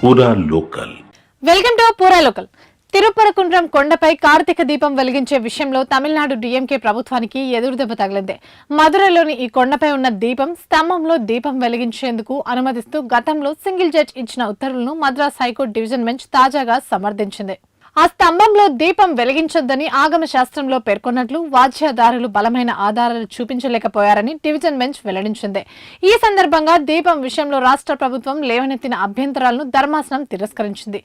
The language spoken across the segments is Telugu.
పూరా లోకల్. వెల్కమ్ టు పూరా లోకల్. తిరుపరకుండ్రం కొండపై కార్తీక దీపం వెలిగించే విషయంలో తమిళనాడు డీఎంకే ప్రభుత్వానికి ఎదురుదెబ్బ తగిలింది. మదురైలోని ఈ కొండపై ఉన్న దీపం స్తంభంలో దీపం వెలిగించేందుకు అనుమతిస్తూ గతంలో సింగిల్ జడ్జ్ ఇచ్చిన ఉత్తర్వులను మద్రాస్ హైకోర్టు డివిజన్ బెంచ్ తాజాగా సమర్థించింది. ఆ స్తంభంలో దీపం వెలిగించొద్దని ఆగమ శాస్త్రంలో పేర్కొన్నట్లు వాద్యదారులు బలమైన ఆధారాలు చూపించలేకపోయారని డివిజన్ బెంచ్ వెల్లడించింది. ఈ సందర్భంగా దీపం విషయంలో రాష్ట్ర ప్రభుత్వం లేవనెత్తిన అభ్యంతరాలను ధర్మాసనం తిరస్కరించింది.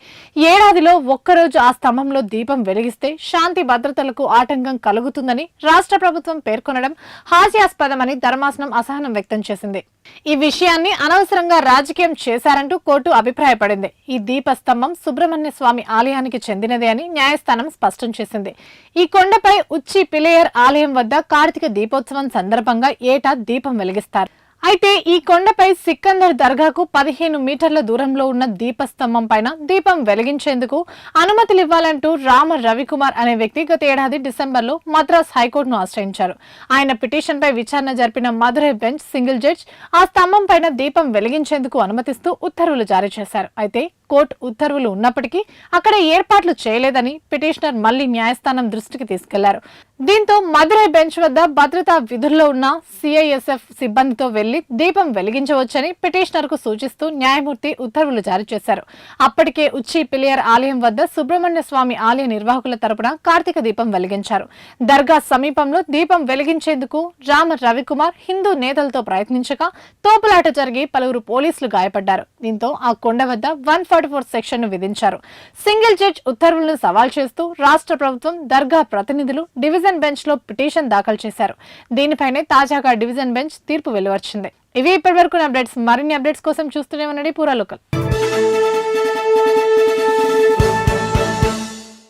ఏడాదిలో ఒక్కరోజు ఆ స్తంభంలో దీపం వెలిగిస్తే శాంతి భద్రతలకు ఆటంకం కలుగుతుందని రాష్ట్ర ప్రభుత్వం పేర్కొనడం హాస్యాస్పదమని ధర్మాసనం అసహనం వ్యక్తం చేసింది. ఈ విషయాన్ని అనవసరంగా రాజకీయం చేశారంటూ కోర్టు అభిప్రాయపడింది. ఈ దీపస్తంభం సుబ్రహ్మణ్య స్వామి ఆలయానికి చెందినదే అని న్యాయస్థానం స్పష్టం చేసింది. ఈ కొండపై ఉచ్చి పిలేయర్ ఆలయం వద్ద కార్తీక దీపోత్సవం సందర్భంగా ఏటా దీపం వెలిగిస్తారు. అయితే ఈ కొండపై సికందర్ దర్గాకు 15 మీటర్ల దూరంలో ఉన్న దీపస్తంభం పైన దీపం వెలిగించేందుకు అనుమతులివ్వాలంటూ రామ రవికుమార్ అనే వ్యక్తి గత ఏడాది డిసెంబర్లో మద్రాస్ హైకోర్టును ఆశ్రయించారు. ఆయన పిటిషన్పై విచారణ జరిపిన మదురై బెంచ్ సింగిల్ జడ్జ్ ఆ స్తంభం పైన దీపం వెలిగించేందుకు అనుమతిస్తూ ఉత్తర్వులు జారీ చేశారు. అయితే కోర్టు ఉత్తర్వులు ఉన్నప్పటికీ అక్కడ ఏర్పాట్లు చేయలేదని పిటిషనర్ మళ్లీ న్యాయస్థానం దృష్టికి తీసుకెళ్లారు. దీంతో మదురై బెంచ్ వద్ద భద్రతా విధుల్లో ఉన్న సిఐఎస్ఎఫ్ సిబ్బందితో వెళ్లి దీపం వెలిగించవచ్చని పిటిషనర్ కు సూచిస్తూ న్యాయమూర్తి ఉత్తర్వులు జారీ చేశారు. అప్పటికే ఉచ్చి పిలియర్ ఆలయం వద్ద సుబ్రహ్మణ్య స్వామి ఆలయ నిర్వాహకుల తరపున కార్తీక దీపం వెలిగించారు. దర్గా సమీపంలో దీపం వెలిగించేందుకు రామ రవికుమార్ హిందూ నేతలతో ప్రయత్నించగా తోపులాట జరిగి పలువురు పోలీసులు గాయపడ్డారు. దీంతో ఆ కొండ వద్ద 144 సెక్షన్ ను విధించారు. సింగిల్ జడ్జ్ ఉత్తర్వులను సవాల్ చేస్తూ రాష్ట్ర ప్రభుత్వం దర్గా ప్రతినిధులు డివిజన్ బెంచ్ లో పిటిషన్ దాఖలు చేశారు. దీనిపైనే తాజాగా డివిజన్ బెంచ్ తీర్పు వెలువరించింది. ఇవి ఇప్పటివరకు అప్డేట్స్. మరిన్ని అప్డేట్స్ కోసం చూస్తూనే ఉండండి పూరా లోకల్.